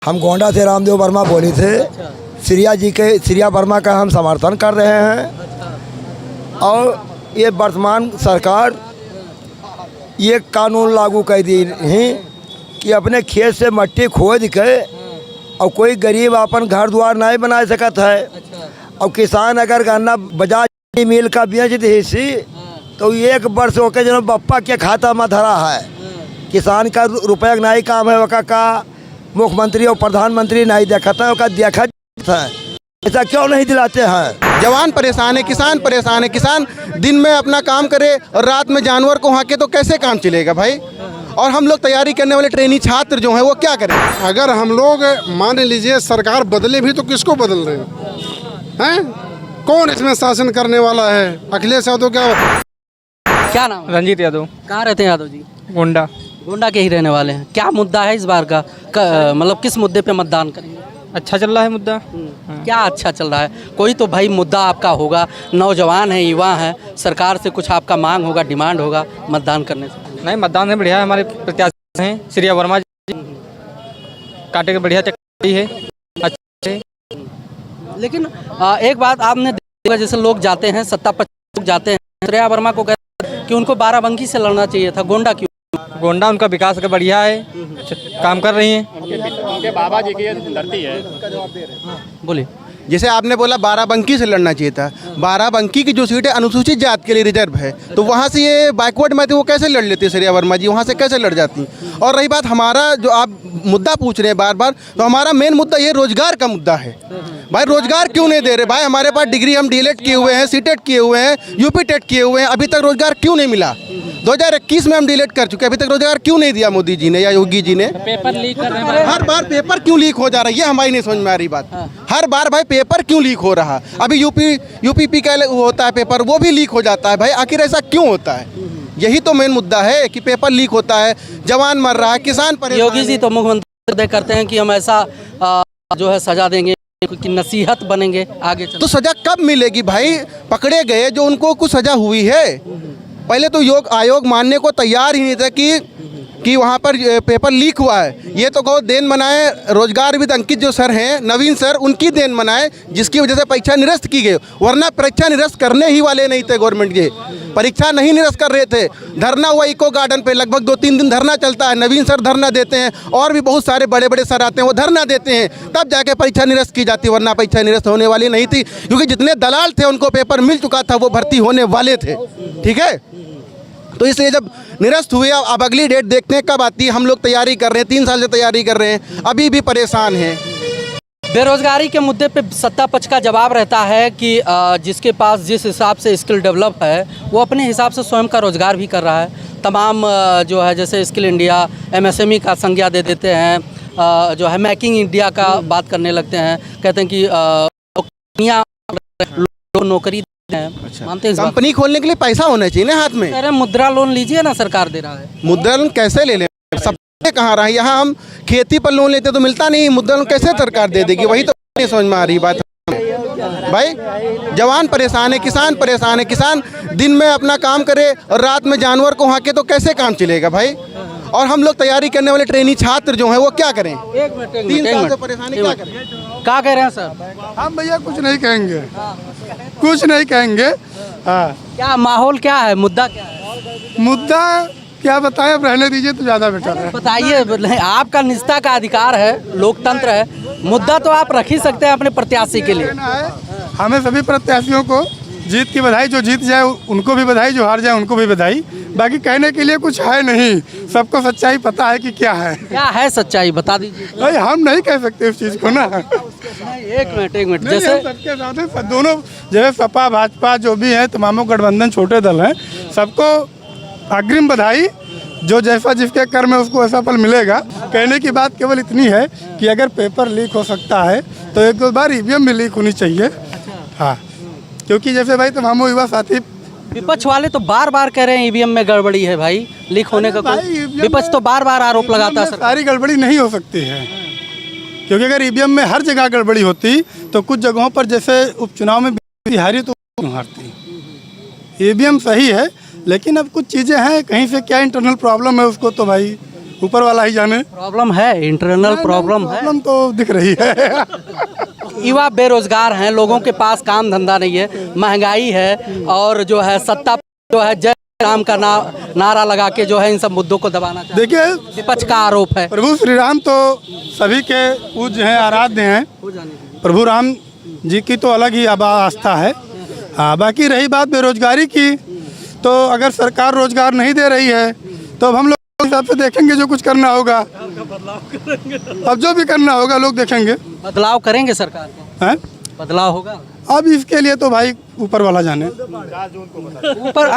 हम गोंडा से रामदेव वर्मा बोले थे। श्रिया वर्मा का हम समर्थन कर रहे हैं। और ये वर्तमान सरकार ये कानून लागू कर दी है कि अपने खेत से मट्टी खोद के और कोई गरीब अपन घर द्वार नहीं बना सकता है। और किसान अगर गन्ना बजाज मिल का बेच दी तो 1 वर्ष होकर जो बप्पा के खाता में धरा है। किसान का रुपया नहीं काम है वका का मुख्यमंत्री और प्रधानमंत्री नहीं देखता है, देखा है। ऐसा क्यों नहीं दिलाते हैं? जवान परेशान है, किसान परेशान है। किसान दिन में अपना काम करे और रात में जानवर को हाके तो कैसे काम चलेगा भाई? और हम लोग तैयारी करने वाले ट्रेनी छात्र जो हैं वो क्या करें? अगर हम लोग मान लीजिए सरकार बदले भी तो किसको बदल रहे हैं? कौन इसमें शासन करने वाला है? अखिलेश यादव क्या नाम है? रंजीत यादव। कहाँ रहते हैं यादव जी? गोंडा। गोंडा के ही रहने वाले हैं। क्या मुद्दा है इस बार का? मतलब किस मुद्दे पे मतदान करेंगे? अच्छा चल रहा है मुद्दा। क्या अच्छा चल रहा है? कोई तो भाई मुद्दा आपका होगा, नौजवान है, युवा है, सरकार से कुछ आपका मांग होगा, डिमांड होगा मतदान करने से। नहीं, मतदान में बढ़िया है। हमारे प्रत्याशी हैं श्रिया वर्मा जी, काटे के बढ़िया चक्की है, अच्छे। लेकिन एक बात आपने देखा, जैसे लोग जाते हैं, सत्ता पक्ष लोग जाते हैं, श्रिया वर्मा को कहते हैं कि उनको बाराबंकी से लड़ना चाहिए था। गोंडा क्यों? गोंडा उनका विकास का बढ़िया है, काम कर रही हैं। उनके बाबा जी की धरती है। बोलिए। जैसे आपने बोला बाराबंकी से लड़ना चाहिए था। बाराबंकी की जो सीट है अनुसूचित जात के लिए रिजर्व है, तो वहाँ से ये बैकवर्ड में थी, वो कैसे लड़ लेती श्रिया वर्मा जी? वहाँ से कैसे लड़ जाती? और रही बात हमारा जो आप मुद्दा पूछ रहे हैं बार बार, तो हमारा मेन मुद्दा ये रोजगार का मुद्दा है। भाई रोजगार क्यों नहीं दे रहे? भाई हमारे पास डिग्री, हम डीएलएड किए हुए हैं, सीटेट किए हुए हैं, यूपी टेट किए हुए हैं, अभी तक रोजगार क्यों नहीं मिला? 2021 में हम डीएलएड कर चुके हैं, अभी तक रोजगार क्यों नहीं दिया मोदी जी ने या योगी जी ने? पेपर लीक कर रहे हैं। हर बार पेपर क्यों लीक हो जा रहा है, ये हमारी नहीं समझ में आ रही बात। हर बार भाई पेपर क्यों लीक हो रहा? अभी यूपीपी का होता है पेपर, वो भी लीक हो जाता है। भाई आखिर ऐसा क्यों होता है? यही तो मेन मुद्दा है कि पेपर लीक होता है, जवान मर रहा है, किसान परेशान। योगी जी तो मुख्यमंत्री करते हैं कि हम ऐसा जो है सजा देंगे कि नसीहत बनेंगे आगे चल। तो सजा कब मिलेगी भाई? पकड़े गए जो उनको कुछ सजा हुई है। पहले तो आयोग मानने को तैयार ही नहीं था कि वहाँ पर पेपर लीक हुआ है। ये तो कहो देन मनाए रोजगार विद अंकित जो सर हैं, नवीन सर, उनकी देन मनाए जिसकी वजह से परीक्षा निरस्त की गई। वरना परीक्षा निरस्त करने ही वाले नहीं थे गवर्नमेंट के, परीक्षा नहीं निरस्त कर रहे थे। धरना हुआ इको गार्डन पे, लगभग 2-3 दिन धरना चलता है। नवीन सर धरना देते हैं और भी बहुत सारे बड़े बड़े सर आते हैं, वो धरना देते हैं, तब जाके परीक्षा निरस्त की जाती, वरना परीक्षा निरस्त होने वाली नहीं थी। क्योंकि जितने दलाल थे उनको पेपर मिल चुका था, वो भर्ती होने वाले थे। ठीक है, तो इसलिए जब निरस्त हुए, अब अगली डेट देखते हैं कब आती है। हम लोग तैयारी कर रहे हैं, 3 साल से तैयारी कर रहे हैं, अभी भी परेशान हैं। बेरोजगारी के मुद्दे पे सत्ता पक्ष का जवाब रहता है कि जिसके पास जिस हिसाब से स्किल डेवलप है वो अपने हिसाब से स्वयं का रोजगार भी कर रहा है। तमाम जो है जैसे स्किल इंडिया, MSME का संज्ञा दे देते हैं, जो है मेकिंग इंडिया का बात करने लगते हैं, कहते हैं कि नौकरी अच्छा, मानते हैं। कंपनी खोलने के लिए पैसा होना चाहिए ना हाथ में। अरे मुद्रा लोन लीजिए ना, सरकार दे रहा है। मुद्रा लोन कैसे ले लें? सब कहाँ रहा है? यहाँ हम खेती पर लोन लेते तो मिलता नहीं, मुद्रा लोन कैसे सरकार दे देगी? वही तो नहीं समझ में आ रही बात भाई। जवान परेशान है, किसान परेशान है। किसान दिन में अपना काम करे और रात में जानवर को हाके तो कैसे काम चलेगा भाई? और हम लोग तैयारी करने वाले ट्रेनी छात्र जो हैं वो क्या करें? 3 साल से परेशानी, क्या करें? क्या कह रहे हैं सर? हम भैया कुछ नहीं कहेंगे, कुछ नहीं कहेंगे। हाँ, क्या माहौल क्या है? मुद्दा क्या है? मुद्दा क्या बताएं, अब रहने दीजिए तो ज़्यादा बेटर है। बताइए, आपका निजता का अधिकार है, लोकतंत्र है, मुद्दा तो आप रख ही सकते हैं अपने प्रत्याशी के लिए। हमें सभी प्रत्याशियों को जीत की बधाई, जो जीत जाए उनको भी बधाई, जो हार जाए उनको भी बधाई। बाकी कहने के लिए कुछ है नहीं, सबको सच्चाई पता है कि क्या है। क्या है सच्चाई, बता दीजिए। भाई हम नहीं कह सकते उस चीज़ को ना। एक मिनट जैसे सबके साथ है, दोनों जैसे सपा भाजपा जो भी है, तमामों गठबंधन छोटे दल हैं, सबको अग्रिम बधाई। जो जैसा जिसके कर्म में उसको ऐसा फल मिलेगा। कहने की बात केवल इतनी है कि अगर पेपर लीक हो सकता है तो 1-2 बार EVM भी लीक होनी चाहिए। हाँ, क्योंकि जैसे भाई तमाम युवा साथी, विपक्ष वाले तो बार बार कह रहे हैं EVM में गड़बड़ी है भाई, लीक होने का कोई, विपक्ष तो बार बार आरोप लगाता है। सारी गड़बड़ी नहीं हो सकती है, क्योंकि अगर EVM में हर जगह गड़बड़ी होती तो कुछ जगहों पर जैसे उपचुनाव में हारी तो हारती। EVM सही है, लेकिन अब कुछ चीज़ें हैं, कहीं से क्या इंटरनल प्रॉब्लम है उसको तो भाई ऊपर वाला ही जाने। प्रॉब्लम है, इंटरनल प्रॉब्लम है। प्रॉब्लम तो दिख रही है। युवा बेरोजगार हैं, लोगों के पास काम धंधा नहीं है, महंगाई है और जो है सत्ता जो है जय राम का नारा लगा के जो है इन सब मुद्दों को दबाना चाहते हैं। देखिए, विपक्ष का आरोप है। प्रभु श्री राम तो सभी के पूज्य हैं, आराध्य हैं। प्रभु राम जी की तो अलग ही आस्था है। हाँ, बाकी रही बात बेरोजगारी की, तो अगर सरकार रोजगार नहीं दे रही है तो अब हम लोग हिसाब से देखेंगे जो कुछ करना होगा। अब जो भी करना होगा लोग देखेंगे। बदलाव करेंगे सरकार को, हैं? बदलाव होगा। अब इसके लिए तो भाई ऊपर वाला जाने। ऊपर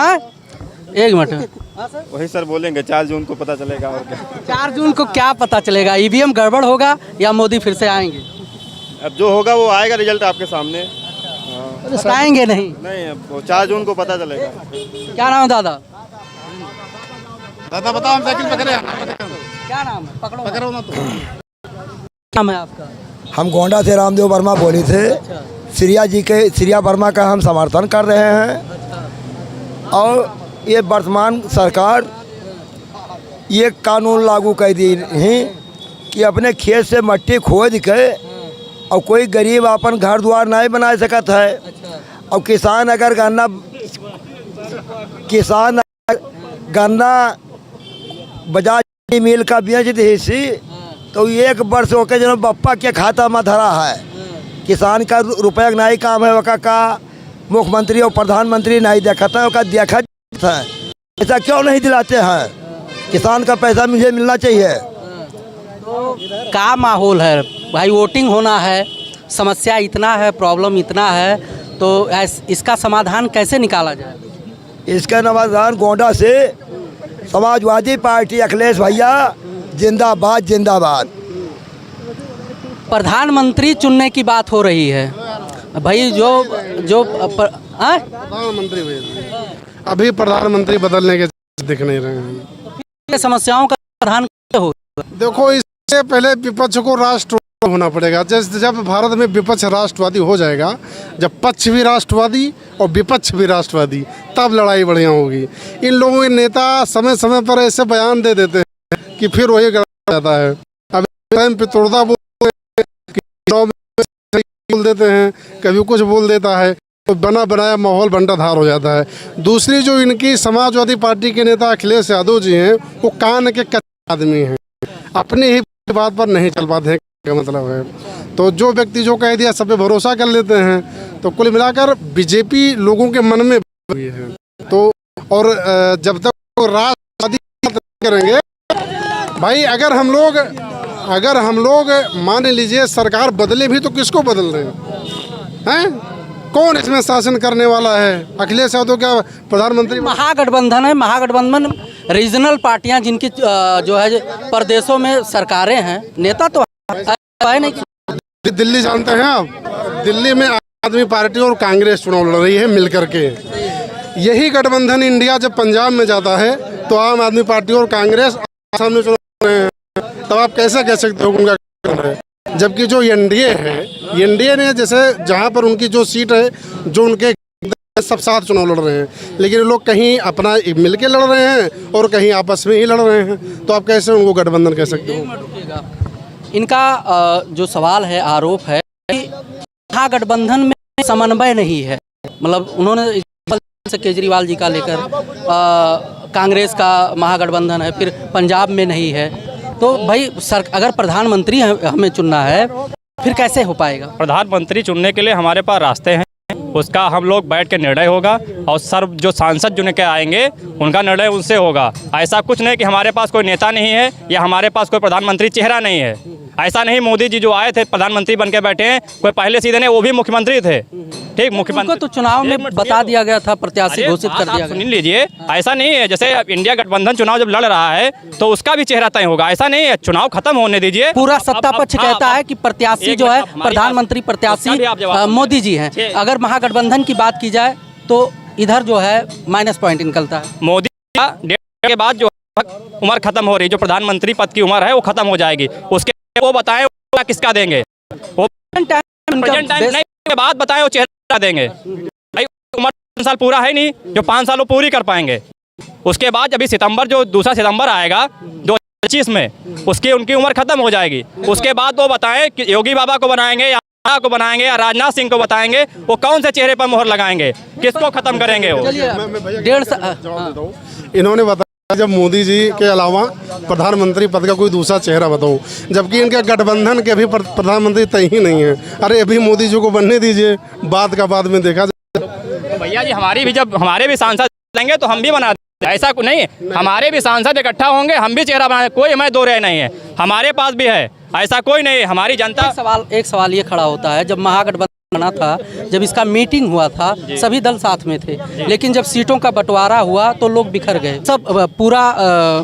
एक मिनट, वही सर बोलेंगे 4 जून को पता चलेगा और क्या। 4 जून को क्या पता चलेगा? ईवीएम गड़बड़ होगा या मोदी फिर से आएंगे? अब जो होगा वो आएगा, रिजल्ट आपके सामने। आएंगे नहीं? नहीं, अब वो 4 जून को पता चलेगा। क्या नाम है दादा? दादा बताओ, हम साइकिल पकड़े। क्या नाम है? पकड़ो ना। तो नाम है आपका? हम गोंडा से रामदेव वर्मा बोले थे। सिरिया वर्मा का हम समर्थन कर रहे हैं। और ये वर्तमान सरकार ये कानून लागू कर दी है कि अपने खेत से मट्टी खोद के और कोई गरीब अपन घर द्वार नहीं बना सकता है। और गन्ना बजाज मिल का बेच दी तो 1 वर्ष होके जो बप्पा के खाता में धरा है। किसान का रुपया नहीं काम है, वका का मुख्यमंत्री और प्रधानमंत्री नहीं देखता है, वका देखा है। ऐसा क्यों नहीं दिलाते हैं? किसान का पैसा मुझे मिलना चाहिए। तो क्या माहौल है भाई? वोटिंग होना है, समस्या इतना है, प्रॉब्लम इतना है, तो इसका समाधान कैसे निकाला जाए? इसका समाधान गोंडा से समाजवादी पार्टी अखिलेश भैया जिंदाबाद जिंदाबाद। प्रधानमंत्री चुनने की बात हो रही है भाई। प्रधानमंत्री अभी प्रधानमंत्री बदलने के दिख नहीं रहे हैं। समस्याओं का समाधान हो। देखो, इससे पहले विपक्ष को राष्ट्रवादी होना पड़ेगा। जब भारत में विपक्ष राष्ट्रवादी हो जाएगा, जब पक्ष भी राष्ट्रवादी और विपक्ष भी राष्ट्रवादी, तब लड़ाई बढ़िया होगी। इन लोगों के नेता समय समय पर ऐसे बयान दे देते हैं कि फिर वही गड़बड़ जाता है। अब टाइम पे तोड़ता बोल देते हैं, कभी कुछ बोल देता है, तो बना बनाया माहौल बंटाधार हो जाता है। दूसरी जो इनकी समाजवादी पार्टी के नेता अखिलेश यादव जी हैं, वो कान के कच्चे आदमी हैं, अपनी ही बात पर नहीं चल पाते हैं, क्या मतलब है। तो जो व्यक्ति जो कह दिया सब पे भरोसा कर लेते हैं। तो कुल मिलाकर बीजेपी लोगों के मन में हुई है। तो और जब तक राष्ट्रवादी करेंगे भाई, अगर हम लोग मान लीजिए सरकार बदले भी तो किसको बदल रहे हैं? कौन इसमें शासन करने वाला है? अखिलेश यादव क्या प्रधानमंत्री? महागठबंधन है। महागठबंधन रीजनल पार्टियां जिनकी जो है प्रदेशों में सरकारें हैं, नेता तो है नहीं। दिल्ली जानते हैं आप, दिल्ली में आम आदमी पार्टी और कांग्रेस चुनाव लड़ रही है मिलकर के। यही गठबंधन इंडिया जब पंजाब में जाता है तो आम आदमी पार्टी और कांग्रेस सामने चुनाव लड़ रहे हैं। तब आप कैसे कह सकते हो उनका है? जबकि जो एनडीए है, एनडीए ने जैसे जहाँ पर उनकी जो सीट है, जो उनके सब साथ चुनाव लड़ रहे हैं, लेकिन लोग कहीं अपना मिलके लड़ रहे हैं और कहीं आपस में ही लड़ रहे हैं। तो आप कैसे उनको गठबंधन कह सकते हो? इनका जो सवाल है, आरोप है कि महागठबंधन में समन्वय नहीं है। मतलब उन्होंने केजरीवाल जी का लेकर कांग्रेस का महागठबंधन है, फिर पंजाब में नहीं है। तो भाई अगर प्रधानमंत्री हमें चुनना है, फिर कैसे हो पाएगा? प्रधानमंत्री चुनने के लिए हमारे पास रास्ते हैं, उसका हम लोग बैठ के निर्णय होगा और सर जो सांसद चुन के आएंगे उनका निर्णय उनसे होगा। ऐसा कुछ नहीं कि हमारे पास कोई नेता नहीं है या हमारे पास कोई प्रधानमंत्री चेहरा नहीं है। ऐसा नहीं, मोदी जी जो आए थे प्रधानमंत्री बन के बैठे हैं, कोई पहले सीधे नहीं, वो भी मुख्यमंत्री थे। ठीक, मुख्यमंत्री तो चुनाव में बता दिया गया था, प्रत्याशी घोषित कर दिया गया। सुन लीजिए, ऐसा नहीं है जैसे इंडिया गठबंधन चुनाव जब लड़ रहा है तो उसका भी चेहरा तय होगा। ऐसा नहीं है, चुनाव खत्म होने दीजिए। पूरा सत्ता पक्ष कहता है कि प्रत्याशी जो है प्रधानमंत्री प्रत्याशी मोदी जी हैं। अगर महागठबंधन की बात की जाए तो इधर जो है माइनस पॉइंट निकलता है। मोदी का 1.5 के बाद जो उम्र खत्म हो रही, जो प्रधानमंत्री पद की उम्र है वो खत्म हो जाएगी। उसके वो बताएं किसका देंगे, वो प्रेजेंट टाइम नहीं के बाद बताएं वो चेहरा देंगे। भाई उम्र 5 साल पूरा है नहीं, जो 5 साल वो पूरी कर पाएंगे। उसके बाद अभी सितंबर जो 2 सितंबर आएगा, 2026 2025 में उसकी उनकी उम्र खत्म हो जाएगी। उसके बाद वो बताएं कि योगी बाबा को बनाएंगे या को बनाएंगे या राजनाथ सिंह को बताएंगे, वो कौन से चेहरे पर मोहर लगाएंगे, किसको खत्म करेंगे वो। इन्होंने बताया जब मोदी जी के अलावा प्रधानमंत्री पद का कोई दूसरा चेहरा बताओ, जबकि इनके गठबंधन के भी प्रधानमंत्री तय ही नहीं है। अरे अभी मोदी जी को बनने दीजिए, बाद का बाद में देखा जाए। तो भैया जी हमारे भी सांसद लेंगे तो हम भी बना देंगे, ऐसा नहीं, हमारे भी सांसद इकट्ठा होंगे, हम भी चेहरा बना, कोई हमें दो राय नहीं है, हमारे पास भी है, ऐसा कोई नहीं है। हमारी जनता एक सवाल ये खड़ा होता है, जब महागठबंधन बना था, जब इसका मीटिंग हुआ था, सभी दल साथ में थे, लेकिन जब सीटों का बंटवारा हुआ तो लोग बिखर गए, सब पूरा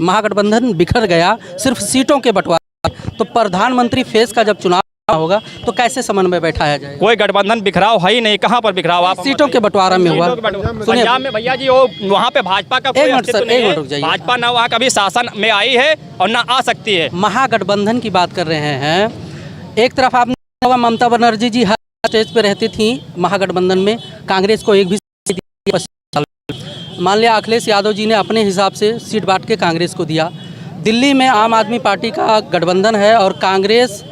महागठबंधन बिखर गया, सिर्फ सीटों के बंटवारा। तो प्रधानमंत्री फेस का जब चुनाव होगा तो कैसे समन्वय बैठाया जाएगा? कोई गठबंधन बिखराव है ही नहीं, कहाँ पर बिखराव? आप सीटों के बंटवारा में हुआ। पंजाब में भैया जी वो वहाँ पे भाजपा का कोई अस्तित्व नहीं है, भाजपा ना वहाँ कभी शासन में आई है और ना आ सकती है। महागठबंधन की बात कर रहे हैं, एक तरफ आपने ममता बनर्जी जी हर स्टेज पे रहती थी महागठबंधन में, कांग्रेस को एक भी सीट, मान लिया अखिलेश यादव जी ने अपने हिसाब से सीट बांट के कांग्रेस को दिया। दिल्ली में आम आदमी पार्टी का गठबंधन है और कांग्रेस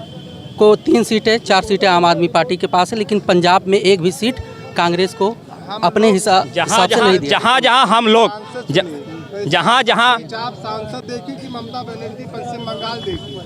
को 3 सीटें 4 सीटें आम आदमी पार्टी के पास है, लेकिन पंजाब में एक भी सीट कांग्रेस को अपने हिसाब से नहीं दिया। जहाँ हम लोग जहाँ आप सांसद देखिए कि ममता बनर्जी पश्चिम बंगाल देखिए,